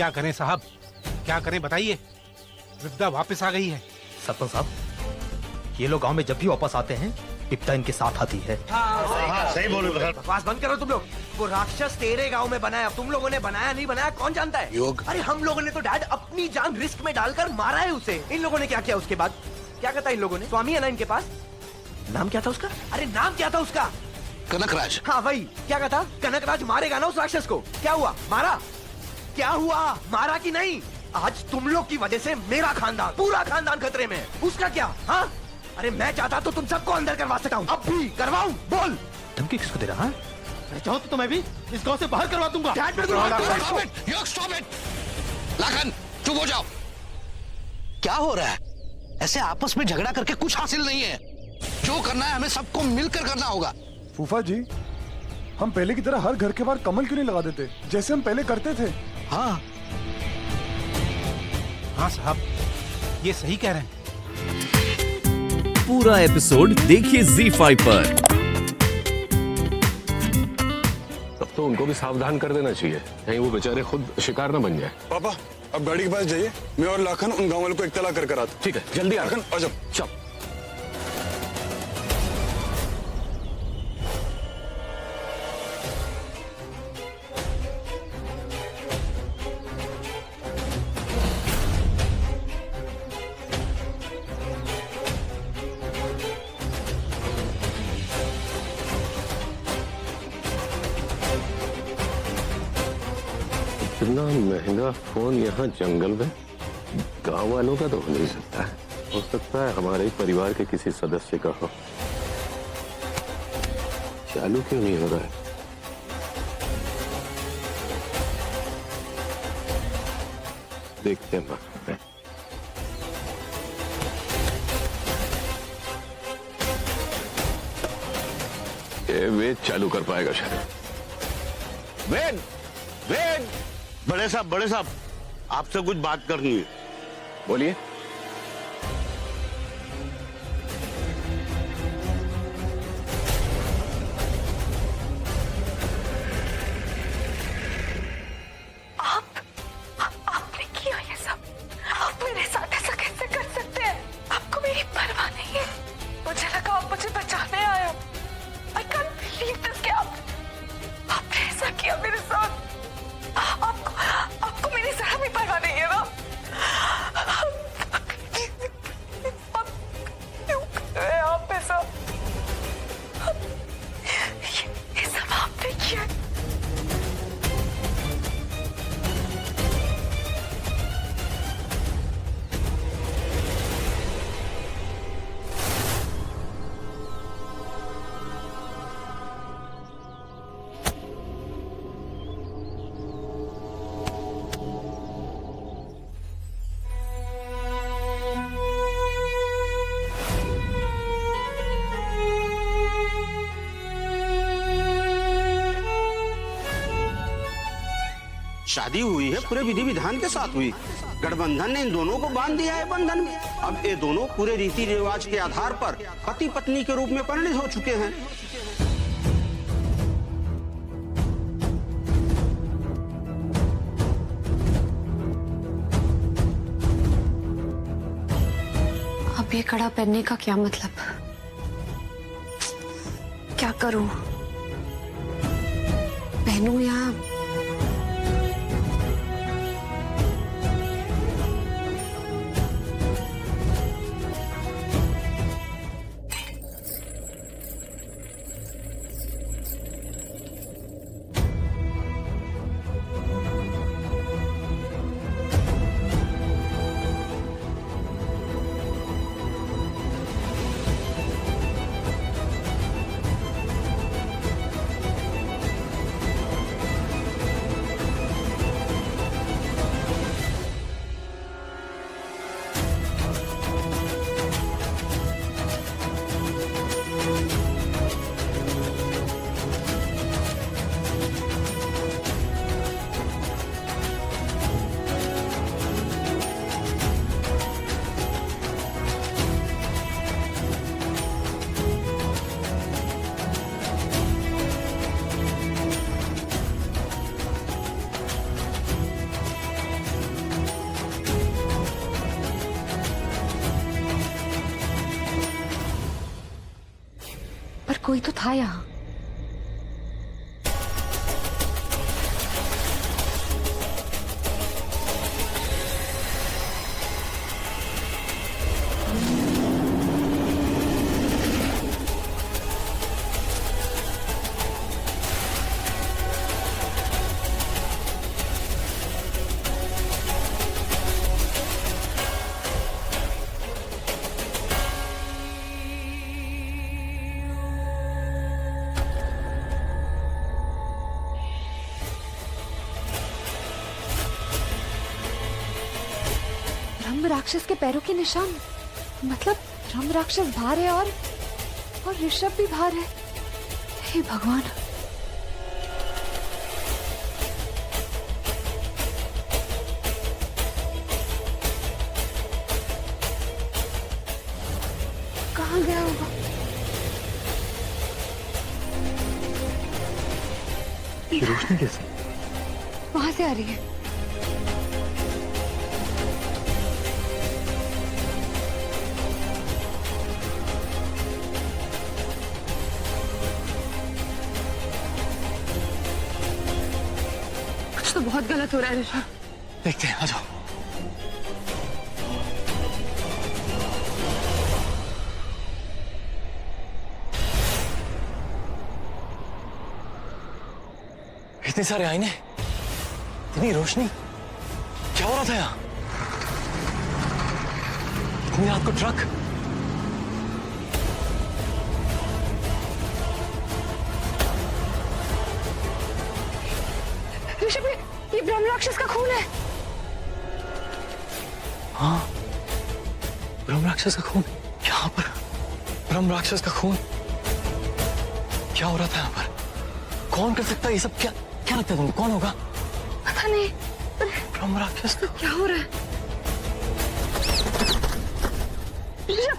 क्या करें साहब, क्या करें बताइए। विपदा वापस आ गई है। सरपंच साहब, ये लोग गांव में जब भी वापस आते हैं विपदा इनके साथ आती है। सही बोलो। बकवास बंद करो तुम लोग। वो राक्षस तेरे गांव में बनाया, तुम लोगों ने बनाया नहीं बनाया कौन जानता है। योग। अरे हम लोगों ने तो डैड अपनी जान रिस्क में डालकर मारा है उसे। इन लोगों ने क्या किया उसके बाद? क्या कहता इन लोगों ने? स्वामी है ना इनके पास, नाम क्या था उसका? अरे नाम क्या था उसका? कनकराज। हाँ वही। क्या कहता? कनकराज मारेगा ना उस राक्षस को। क्या हुआ? मारा? क्या हुआ? मारा कि नहीं? आज तुम लोग की वजह से मेरा खानदान, पूरा खानदान खतरे में है। उसका क्या? हाँ अरे मैं चाहता तो तुम सबको अंदर करवा सकता हूँ, अब भी करवाऊँ। बोल। धमकी किसको दे रहा है? मैं चाहूँ तो मैं भी इस गांव से बाहर करवा दूंगा। लाखन चुप हो जाओ। क्या हो रहा है? ऐसे आपस में झगड़ा करके कुछ हासिल नहीं है। जो करना है हमें सबको मिलकर करना होगा। फूफा जी, हम पहले की तरह हर घर के बाहर कमल क्यों नहीं लगा देते जैसे हम पहले करते थे? हाँ हाँ साहब, ये सही कह रहे हैं। पूरा एपिसोड देखिए ZEE5 पर। अब तो उनको भी सावधान कर देना चाहिए, कहीं वो बेचारे खुद शिकार न बन जाए। पापा अब गाड़ी के पास जाइए, मैं और लाखन उन गाँव वालों को इत्तला कर आते। ठीक है, जल्दी आ। लाखन आ जाओ। चल। इतना महंगा फोन यहाँ जंगल में गांव वालों का तो हो नहीं सकता। हो सकता है हमारे ही परिवार के किसी सदस्य का हो। चालू क्यों नहीं हो रहा है? देखते हैं। ये वेद चालू कर पाएगा शायद। वेद, वेद। बड़े साहब आपसे कुछ बात करनी है। बोलिए। आपने किया ये सब? आप मेरे साथ ऐसा कैसे कर सकते हैं? आपको मेरी परवाह नहीं है। मुझे लगा आप मुझे बचाने आए हो। I can't believe this कि आपने ऐसा किया मेरे साथ। आपको मेरी जरा भी परवाह नहीं है ना? क्यों कर रहे हैं आप ऐसा? ये सब आपने किया। शादी हुई है पूरे विधि विधान के साथ हुई। गठबंधन ने इन दोनों को बांध दिया है बंधन में। अब ये दोनों पूरे रीति रिवाज के आधार पर पति पत्नी के रूप में परिणत हो चुके हैं। अब ये कड़ा पहनने का क्या मतलब? क्या करूं? पहनूं या कोई तो था यहाँ। ब्रह्म राक्षस के पैरों के निशान, मतलब ब्रह्म राक्षस बाहर है और ऋषभ भी बाहर है। हे भगवान। कहाँ गया होगा? ये रोशनी कैसे? वहां से आ रही है। कुछ तो बहुत गलत हो रहा है ऋषभ। देखते हैं, आ जाओ। इतने सारे आईने, इतनी रोशनी, क्या हो रहा था यहाँ? इतनी रात को ट्रक। ऋषभ, ये ब्रह्म राक्षस का खून है। हाँ, ब्रह्म राक्षस का खून यहाँ पर। ब्रह्म राक्षस का खून, क्या हो रहा था यहाँ पर? कौन कर सकता है ये सब? क्या क्या लगता है तुमको, कौन होगा? पता नहीं। ब्रह्म राक्षस का क्या हो रहा है? ऋषभ,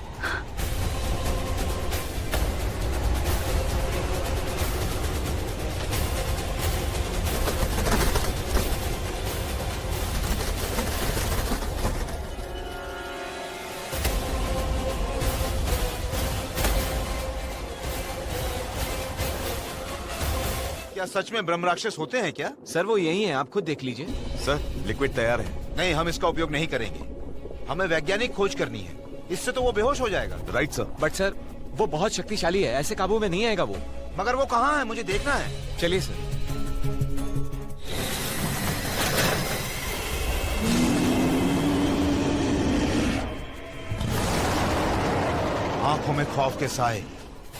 क्या सच में ब्रह्म राक्षस होते हैं क्या? सर वो यही है, आप खुद देख लीजिए। सर लिक्विड तैयार है। नहीं, हम इसका उपयोग नहीं करेंगे। हमें वैज्ञानिक खोज करनी है, इससे तो वो बेहोश हो जाएगा। Right sir. बट सर वो बहुत शक्तिशाली है, ऐसे काबू में नहीं आएगा वो। मगर वो कहाँ है, मुझे देखना है। चलिए सर। आंखों में खौफ के साए,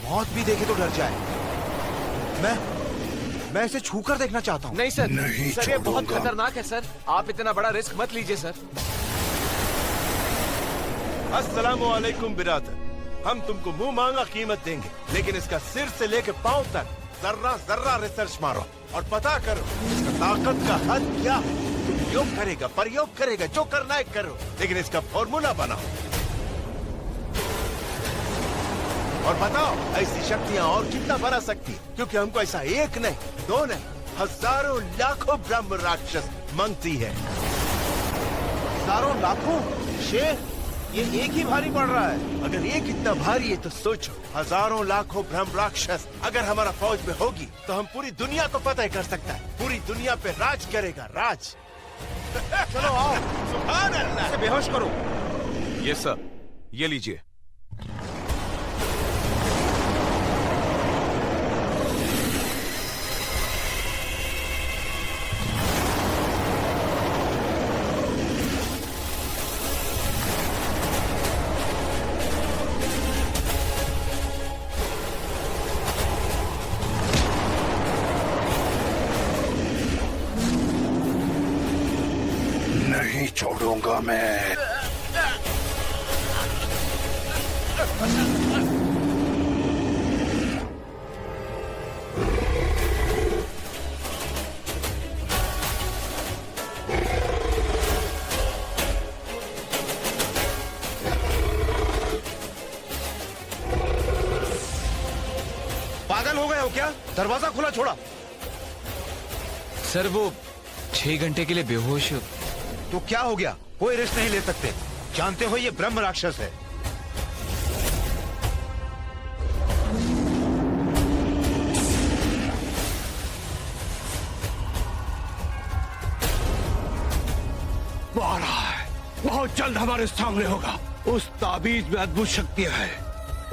मौत भी देखे तो डर जाए। मैं इसे छूकर देखना चाहता हूँ। नहीं सर, सर ये बहुत खतरनाक है सर, आप इतना बड़ा रिस्क मत लीजिए सर। अस्सलामु अलैकुम बिरादर, हम तुमको मुंह मांगा कीमत देंगे, लेकिन इसका सिर से लेकर पांव तक जर्रा जर्रा रिसर्च मारो और पता करो इसका ताकत का हद क्या है। प्रयोग करेगा, जो करना है करो, लेकिन इसका फॉर्मूला बनाओ और बताओ ऐसी शक्तियां और कितना बना सकती है, क्योंकि हमको ऐसा एक नहीं, दो नहीं, हजारों लाखों ब्रह्म राक्षस मांगती है। हजारों लाखों शेर, ये एक ही भारी पड़ रहा है। अगर एक इतना भारी है तो सोचो, हजारों लाखों ब्रह्म राक्षस अगर हमारा फौज में होगी तो हम पूरी दुनिया को फतेह कर सकता है, पूरी दुनिया पे राज करेगा, राज। चलो आओ, सुभान अल्लाह। इसे बेहोश करो। यस सर, ये लीजिए। नहीं छोड़ूंगा मैं। पागल हो गए हो क्या? दरवाजा खुला छोड़ा। सर वो 6 घंटे के लिए बेहोश। तो क्या हो गया? कोई रिस्क नहीं ले सकते, जानते हो ये ब्रह्म राक्षस है। बहुत जल्द हमारे सामने होगा। उस ताबीज में अद्भुत शक्तियां है।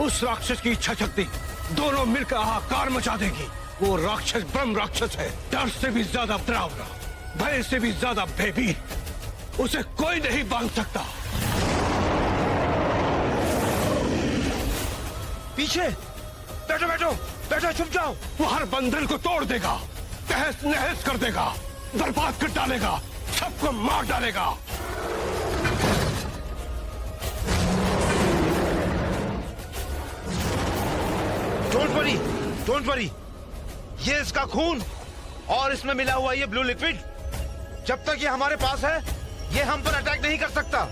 उस राक्षस की इच्छा शक्ति दोनों मिलकर हाहाकार मचा देगी। वो राक्षस ब्रह्म राक्षस है, डर से भी ज्यादा डरावना, भय से भी ज्यादा भयभीत। उसे कोई नहीं बांध सकता। पीछे बैठो बैठो बैठो, छुप जाओ। वो हर बंधन को तोड़ देगा, तहस नहस कर देगा, बर्बाद कर डालेगा, सबको मार डालेगा। डोंट वरी, ये इसका खून और इसमें मिला हुआ ये ब्लू लिक्विड, जब तक ये हमारे पास है ये हम पर अटैक नहीं कर सकता।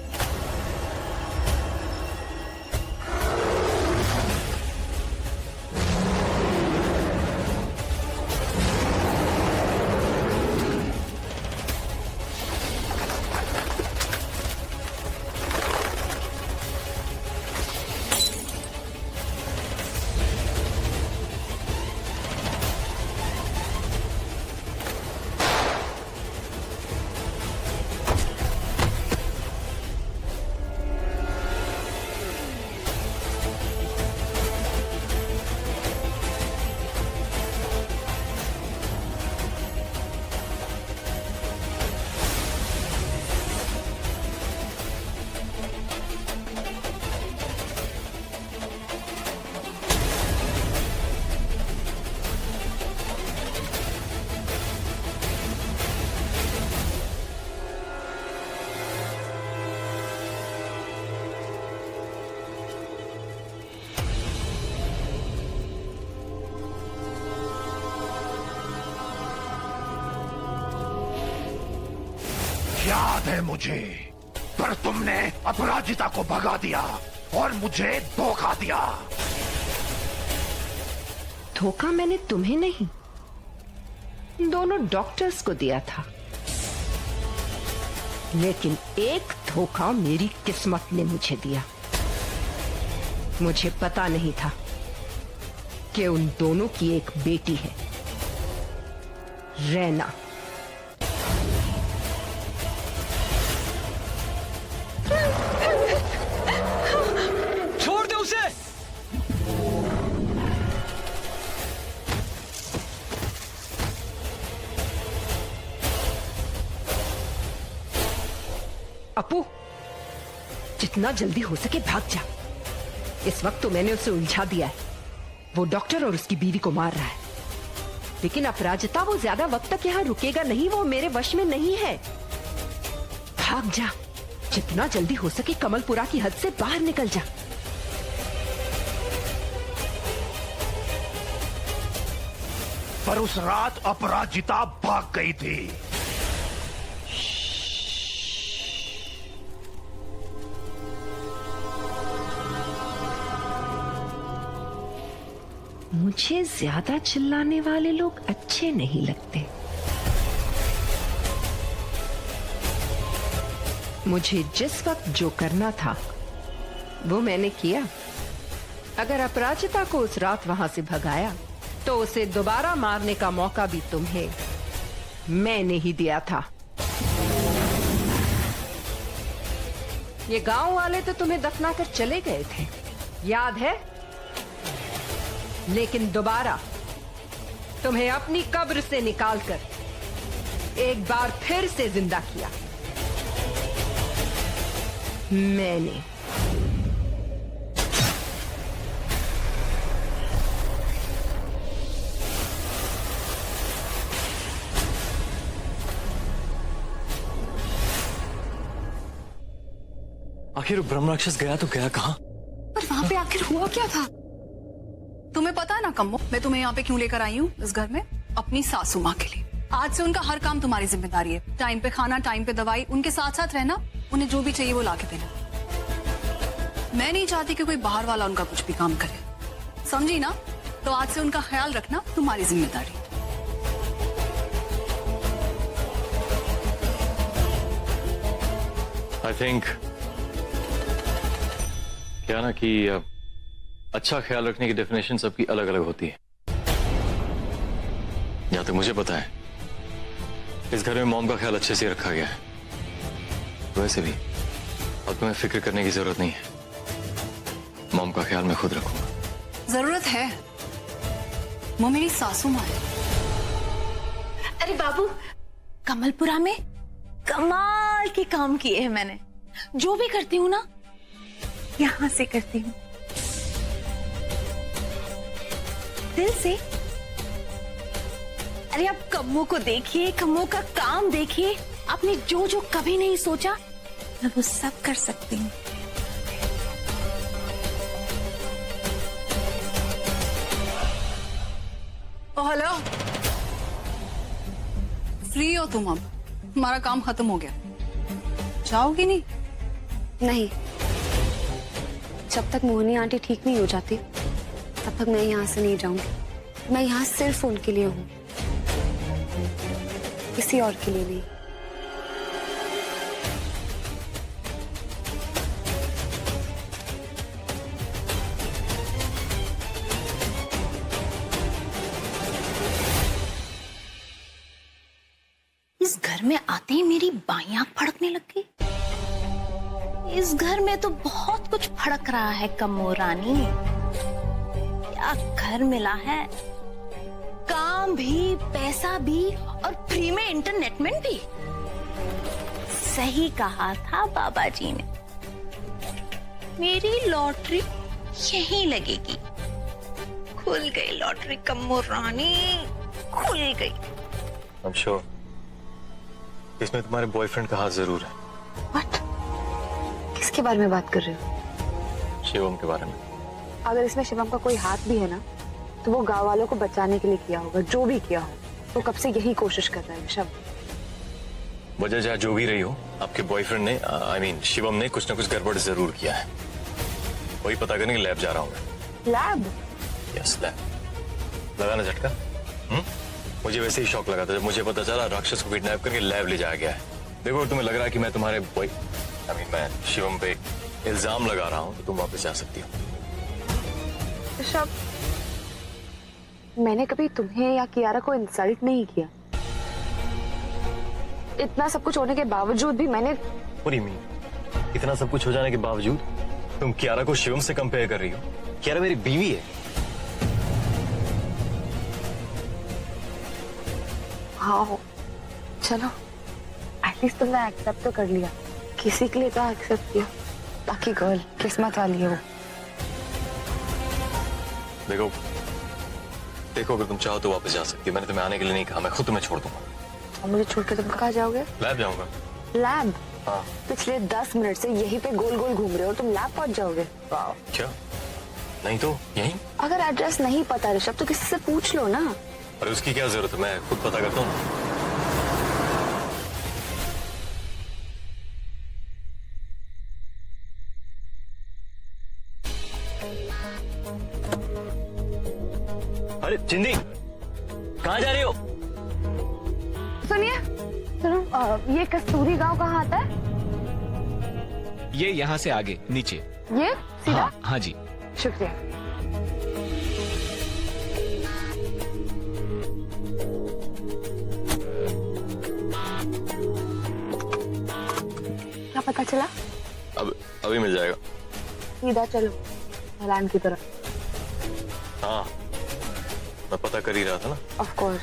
याद है मुझे, पर तुमने अपराजिता को भगा दिया और मुझे धोखा दिया। धोखा मैंने तुम्हें नहीं, दोनों डॉक्टर्स को दिया था। लेकिन एक धोखा मेरी किस्मत ने मुझे दिया। मुझे पता नहीं था कि उन दोनों की एक बेटी है, रैना। छोड़ दे उसे। अपू, जितना जल्दी हो सके भाग जा। इस वक्त तो मैंने उसे उलझा दिया है। वो डॉक्टर और उसकी बीवी को मार रहा है, लेकिन अपराजिता वो ज्यादा वक्त तक यहाँ रुकेगा नहीं। वो मेरे वश में नहीं है। भाग जा, जितना जल्दी हो सके कमलपुरा की हद से बाहर निकल जा। पर उस रात अपराजिता भाग गई थी। मुझे ज्यादा चिल्लाने वाले लोग अच्छे नहीं लगते। मुझे जिस वक्त जो करना था वो मैंने किया। अगर अपराजिता को उस रात वहां से भगाया तो उसे दोबारा मारने का मौका भी तुम्हें मैंने ही दिया था। ये गांव वाले तो तुम्हें दफना कर चले गए थे, याद है? लेकिन दोबारा तुम्हें अपनी कब्र से निकालकर एक बार फिर से जिंदा किया मैंने। आखिर ब्रह्म राक्षस गया तो गया कहां? पर वहां पे आखिर हुआ क्या था? तुम्हें पता है ना कम्मो, मैं तुम्हें यहाँ पे क्यों लेकर आई हूँ इस घर में? अपनी सासू माँ के लिए। आज से उनका हर काम तुम्हारी जिम्मेदारी है। टाइम पे खाना, टाइम पे दवाई, उनके साथ साथ रहना, उन्हें जो भी चाहिए वो ला के देना। मैं नहीं चाहती कि कोई बाहर वाला उनका कुछ भी काम करे, समझी ना? तो आज से उनका ख्याल रखना तुम्हारी जिम्मेदारी। आई थिंक क्या ना कि अच्छा ख्याल रखने की डेफिनेशन सबकी अलग अलग होती है। जहां तक मुझे पता है इस घर में मॉम का ख्याल अच्छे से रखा गया है। वैसे भी अब तुम्हें फिक्र करने की जरूरत नहीं है। मॉम का ख्याल मैं खुद रखूंगा। जरूरत है, वो मेरी सासू माँ है। अरे बाबू, कमलपुरा में कमाल के काम किए हैं मैंने। जो भी करती हूँ ना, यहां से करती हूँ, दिल से। अरे आप कम्मो को देखिए, कम्मो का काम देखिए। आपने जो जो कभी नहीं सोचा, मैं वो सब कर सकती हूँ। ओ हेलो, फ्री हो तुम? अब हमारा काम खत्म हो गया, जाओगी नहीं? नहीं, जब तक मोहनी आंटी ठीक नहीं हो जाती तब तक मैं यहाँ से नहीं जाऊंगी। मैं यहाँ सिर्फ उनके लिए हूँ, किसी और के लिए नहीं। इस घर में आते ही मेरी बाईं आंख फड़कने लग गई। इस घर में तो बहुत कुछ फड़क रहा है कम्मो रानी। क्या घर मिला है, काम भी, पैसा भी और फ्री में इंटरनेटमेंट भी। सही कहा था बाबा जी ने, मेरी लॉटरी यहीं लगेगी। खुल गई लॉटरी कम्मो रानी, खुल गई। I'm sure इसमें तुम्हारे बॉयफ्रेंड का हाथ जरूर है। What? किसके बारे में बात कर रहे हो? शिवम के बारे में। अगर इसमें शिवम का कोई हाथ भी है ना, तो वो गांव वालों को बचाने के लिए किया होगा। जो भी किया हो, वो कब से यही कोशिश कर रहा है ऋषभ। वजह चाहे जो भी रही हो, आपके बॉयफ्रेंड ने I mean शिवम ने कुछ ना कुछ गड़बड़ जरूर किया है। वही पता करने के लैब जा रहा हूँ मैं। लैब? Yes, lab. लगा ना झटका? मुझे वैसे ही शौक लगा था जब मुझे पता चला राक्षस को किडनैप करके लैब ले जाया गया है। देखो, तुम्हें लग रहा है कि मैं तुम्हारे मैं शिवम पे इल्जाम लगा रहा हूँ, तो तुम वापस जा सकती हो। ऋषभ, मैंने कभी तुम्हें या कियारा को इंसल्ट नहीं किया। इतना सब कुछ होने के बावजूद भी मैंने इतना सब कुछ हो जाने के बावजूद तुम कियारा को शिवम से कंपेयर कर रही हो? कियारा मेरी बीवी है। हाँ, चलो एटलीस्ट तुमने एक्सेप्ट तो कर लिया। किसी के लिए तो एक्सेप्ट किया। बाकी गर्ल किस्मत वाली है वो। देखो अगर तुम चाहो तो वापस जा सकती हो। मैंने तुम्हें आने के लिए नहीं कहा, मैं खुद तुम्हें छोड़ दूंगा। और मुझे छोड़ के तुम कहाँ जाओगे? लैब जाऊंगा। लैब? हाँ। पिछले 10 मिनट से यहीं पे गोल गोल घूम रहे हो और तुम लैब पहुंच जाओगे? क्या? नहीं तो यहीं? अगर एड्रेस नहीं पता ऋषभ, तो किसी से पूछ लो ना। अरे उसकी क्या जरूरत है, मैं खुद पता करता हूँ। अरे चिंदी, कहाँ जा रही हो? सुनिए, सुनो, ये कस्तूरी गांव कहाँ आता है? ये यहाँ से आगे नीचे। ये सीधा? हाँ जी। शुक्रिया। क्या पता चला? अभी मिल जाएगा। सीधा चलो ढलान की तरफ। हाँ, मैं पता कर ही रहा था ना। Of course.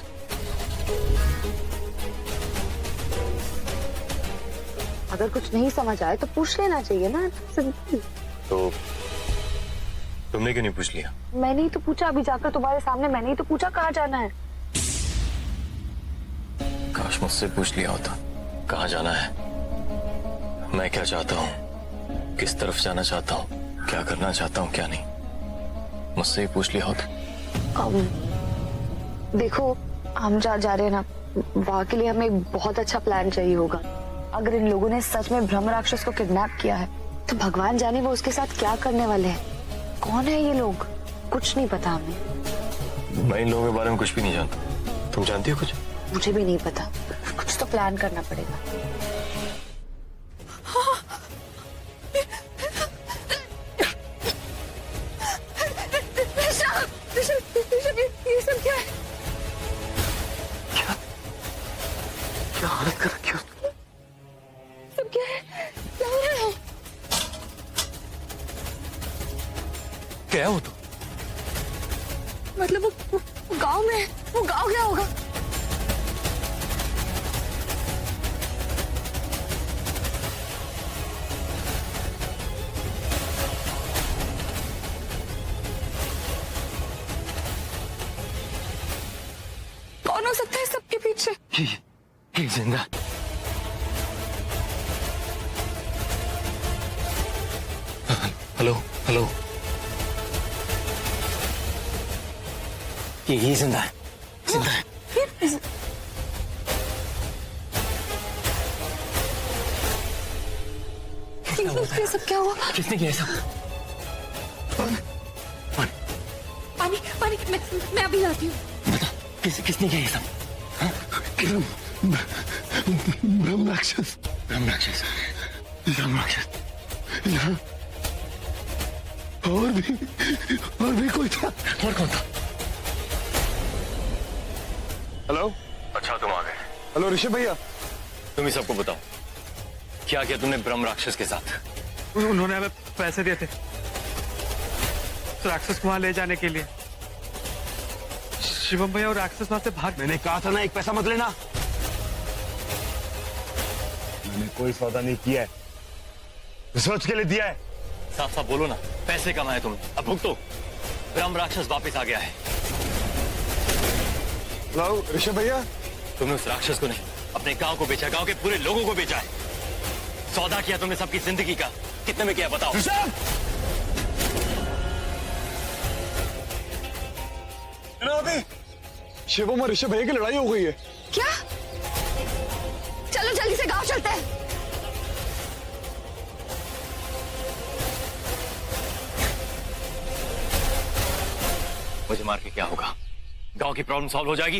अगर कुछ नहीं समझ आए तो पूछ लेना चाहिए ना। तो तुमने क्यों नहीं पूछ लिया? मैंने ही तो पूछा, अभी जाकर तुम्हारे सामने मैंने ही तो पूछा कहाँ जाना है। काश मुझसे पूछ लिया होता कहाँ जाना है, मैं क्या चाहता हूँ, किस तरफ जाना चाहता हूँ, क्या करना चाहता हूँ, क्या नहीं। मुझसे ही पूछ लिया होता। देखो, हम जा रहे हैं ना, वहां के लिए हमें एक बहुत अच्छा प्लान चाहिए होगा। अगर इन लोगों ने सच में ब्रह्म राक्षस को किडनैप किया है, तो भगवान जाने वो उसके साथ क्या करने वाले हैं। कौन है ये लोग? कुछ नहीं पता हमें। मैं इन लोगों के बारे में कुछ भी नहीं जानता। तुम जानती हो कुछ? मुझे भी नहीं पता। कुछ तो प्लान करना पड़ेगा। ये सब क्या है? क्या हालत कर रखी है? सब क्या है? क्या हो रहा है? क्या हो तू? मतलब वो गांव में है। वो गांव गया होगा। कौन हो सकता है सबके पीछे? ये जिंदा। हेलो हेलो, ये जिंदा है, जिंदा है। ये सब क्या हुआ? किसने किया सब? पानी पानी, मैं अभी लाती हूँ। बता, किसने किया ये सब? ब्रह्म राक्षस। ब्रह्म राक्षस, ब्रह्म राक्षस। यहाँ और भी कोई था? और कौन था? हेलो। अच्छा तुम आ गए। हेलो ऋषभ भैया। तुम ही सबको बताओ, क्या किया तुमने ब्रह्म राक्षस के साथ? उन्होंने हमें पैसे दिए थे राक्षस को वहां ले जाने के लिए। शिवम भैया और राक्षस वहां से भाग। मैंने कहा था ना, एक पैसा मत लेना। मैंने कोई सौदा नहीं किया है, सोच के लिए दिया है। साफ साफ बोलो ना, पैसे कमाए तुमने, अब भुगतो। ब्रह्म राक्षस वापस आ गया है। हेलो ऋषभ भैया। तुमने उस राक्षस को नहीं, अपने गांव को बेचा, गांव के पूरे लोगों को बेचा है। सौदा किया तुमने सबकी जिंदगी का। कितने में किया बताओ? शिवम और ऋषभ भैया की लड़ाई हो गई है। क्या? चलो जल्दी से गांव चलते हैं। मुझे मार के क्या होगा? गांव की प्रॉब्लम सॉल्व हो जाएगी।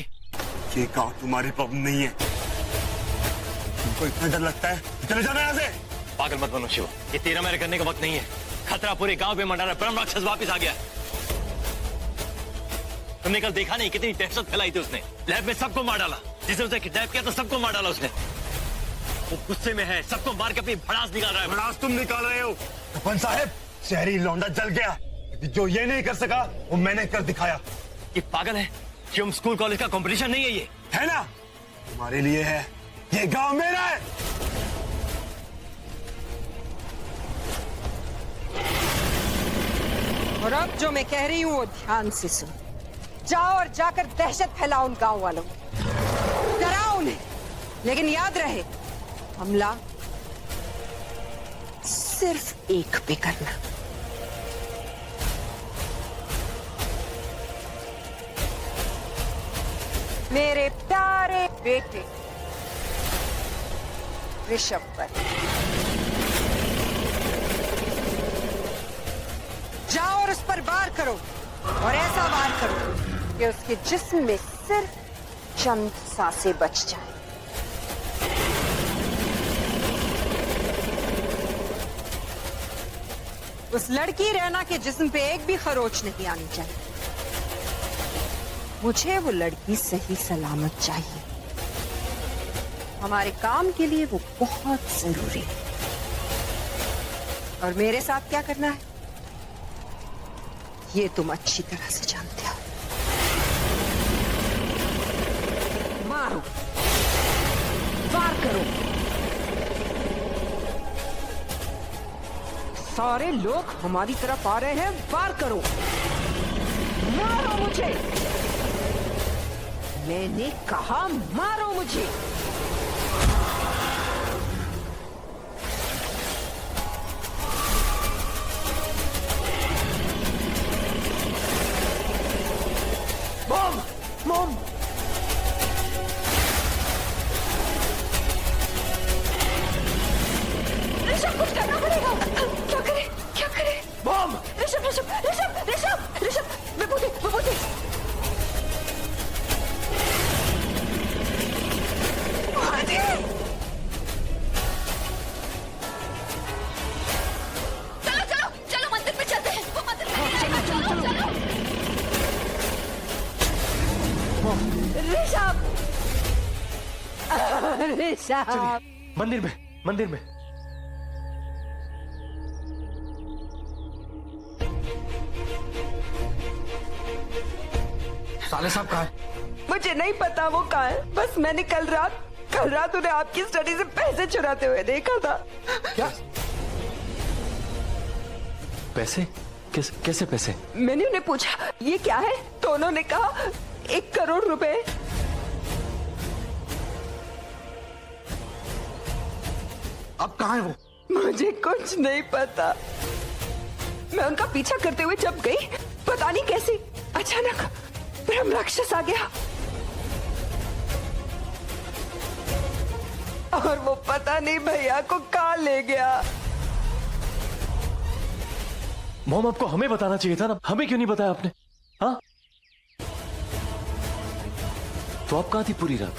ये गांव तुम्हारी प्रॉब्लम नहीं है। तुमको इतना डर लगता है? चले जाना यहाँ से। पागल मत बनो शिव, ये तेरा मेरे करने का वक्त नहीं है। खतरा पूरे गांव पे मंडरा, ब्रह्म राक्षस वापस आ गया। तुमने कल देखा नहीं कितनी दहशत फैलाई थी उसने? लैब में सबको मार डाला। जिसे उसने किडनैप किया था सबको मार डाला उसने। वो गुस्से में है, सबको मार के अपनी भड़ास निकाल रहा है। भड़ास तुम निकाल रहे हो। सरपंच साहब, शहरी लौंडा जल गया। जो ये नहीं कर सका वो मैंने कर दिखाया। ये पागल है? शिवम स्कूल कॉलेज का कंपटीशन नहीं है ये, है ना? तुम्हारे लिए है, ये गांव मेरा है। और अब जो मैं कह रही हूँ वो ध्यान से सुन। जाओ और जाकर दहशत फैलाओ उन गांव वालों में, डराओ उन्हें। लेकिन याद रहे, हमला सिर्फ एक पे करना। मेरे प्यारे बेटे ऋषभ पर जाओ और उस पर वार करो, और ऐसा वार करो कि उसके जिस्म में सिर्फ चंद सांसें बच जाए। उस लड़की रैना के जिस्म पे एक भी खरोच नहीं आनी चाहिए। मुझे वो लड़की सही सलामत चाहिए। हमारे काम के लिए वो बहुत जरूरी है। और मेरे साथ क्या करना है ये तुम अच्छी तरह से जानते हो। मारो, वार करो। सारे लोग हमारी तरफ आ रहे हैं, वार करो। मारो मुझे, मैंने कहा मारो मुझे। मॉम, मॉम, ऋषभ कुछ करना पड़ेगा। क्या करे, क्या करे? मॉम, ऋषभ ऋषभ ऋषभ ऋषभ ऋषभ, विभूति विभूति। चलो चलो चलो, मंदिर में चलते हैं। वो मंदिर में चलो चलो चलो। ऋषभ, ऋषभ, मंदिर में, मंदिर में। साले साहब कहाँ है? मुझे नहीं पता वो कहाँ है, बस मैंने कल रात उन्हें आपकी स्टडी से पैसे चुराते हुए देखा था। क्या पैसे? कैसे पैसे? मैंने उन्हें पूछा ये क्या है, तो उन्होंने कहा 1 करोड़ रुपए। अब कहाँ है वो? मुझे कुछ नहीं पता। मैं उनका पीछा करते हुए जब गई, पता नहीं कैसे अचानक ब्रह्म राक्षस आ गया और वो पता नहीं भैया को कहाँ ले गया। मॉम आपको हमें बताना चाहिए था ना, हमें क्यों नहीं बताया आपने? हाँ तो आप कहाँ थी पूरी रात?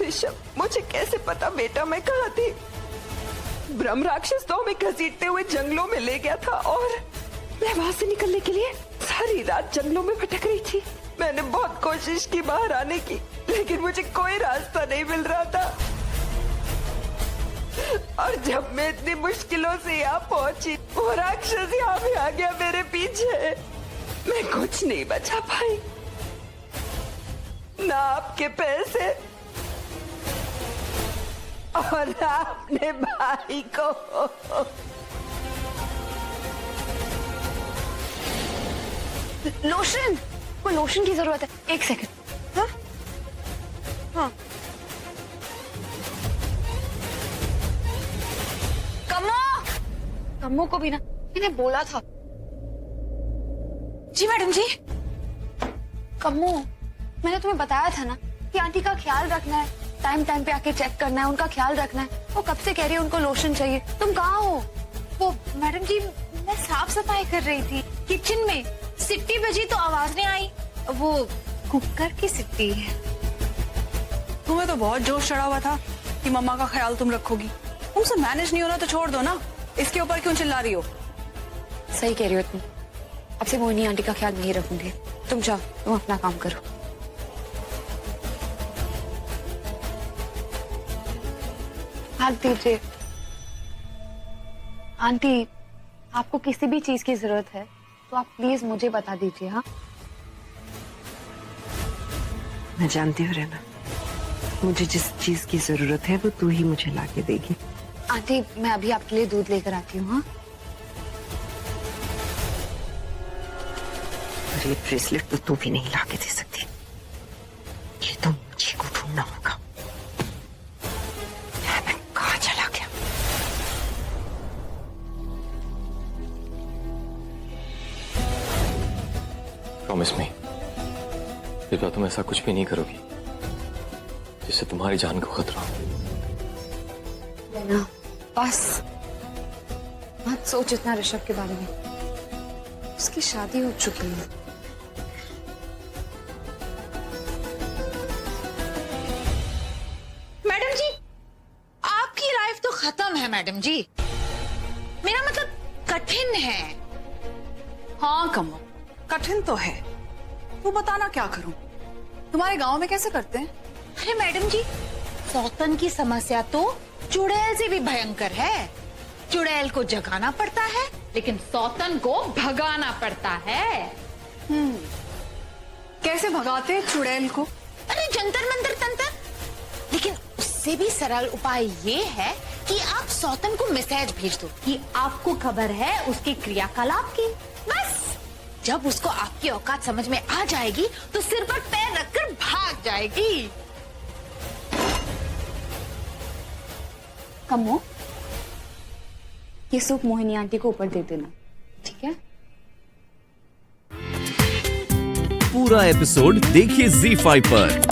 ऋषभ, मुझे कैसे पता बेटा मैं कहाँ थी? ब्रह्म राक्षस तो हमें घसीटते हुए जंगलों में ले गया था और मैं वहां से निकलने के लिए सारी रात जंगलों में भटक रही थी। मैंने बहुत कोशिश की बाहर आने की, लेकिन मुझे कोई रास्ता नहीं मिल रहा था। और जब मैं इतनी मुश्किलों से यहाँ पहुंची, वो राक्षस यहाँ पे आ गया मेरे पीछे। मैं कुछ नहीं बचा पाई, ना आपके पैसे और अपने भाई को। लोशन, वो लोशन की जरूरत है। 1 सेकंड। हाँ हाँ। कम्मो को भी ना मैंने बोला था। जी मैडम जी। कम्मो, मैंने तुम्हें बताया था ना कि आंटी का ख्याल रखना है, टाइम टाइम पे आके चेक करना है, उनका ख्याल रखना है। वो कब से कह रही है उनको लोशन चाहिए। तुम कहाँ हो? वो मैडम जी, मैं साफ सफाई कर रही थी किचन में। सिट्टी बजी तो आवाज नहीं आई। वो कुकर की सिट्टी है। तुम्हें तो बहुत जोश चढ़ा हुआ था कि मम्मा का ख्याल तुम रखोगी। तुमसे मैनेज नहीं हो रहा तो छोड़ दो ना, इसके ऊपर क्यों चिल्ला रही हो? सही कह रही हो तुम। अब से मोहिनी आंटी का ख्याल नहीं रखूंगी। तुम जाओ, तुम अपना काम करो। हाथ दीजिए। आंटी, आपको किसी भी चीज की जरूरत है तो आप प्लीज मुझे बता दीजिए। हाँ, मैं जानती हूँ रेना, मुझे जिस चीज की जरूरत है वो तू ही मुझे लाके देगी। आंटी, मैं अभी आपके लिए दूध लेकर आती हूँ। हाँ, और ये ब्रेसलेट तो तू भी नहीं लाके दे सकती, ये तो मुझे को ढूंढना होगा। मैं कहाँ चला गया? प्रॉमिस मी, इस बार तुम ऐसा कुछ भी नहीं करोगी जिससे तुम्हारी जान को खतरा हो। लेना, बस मत सोच इतना ऋषभ के बारे में। उसकी शादी हो चुकी है। मैडम जी, आपकी लाइफ तो खत्म है मैडम जी। मेरा मतलब कठिन है। हाँ कमो, कठिन तो है। तू बताना क्या करूं? तुम्हारे गांव में कैसे करते हैं? अरे मैडम जी, सौतन की समस्या तो चुड़ैल से भी भयंकर है। चुड़ैल को जगाना पड़ता है, लेकिन सौतन को भगाना पड़ता है। कैसे भगाते हैं चुड़ैल को? अरे जंतर मंतर तंत्र। लेकिन उससे भी सरल उपाय ये है कि आप सौतन को मैसेज भेज दो कि आपको खबर है उसके क्रियाकलाप की। बस जब उसको आपकी औकात समझ में आ जाएगी तो सिर पर पैर रखकर भाग जाएगी। कम्मो, ये सूप मोहिनी आंटी को ऊपर दे देना, ठीक है? पूरा एपिसोड देखिए ZEE5 पर।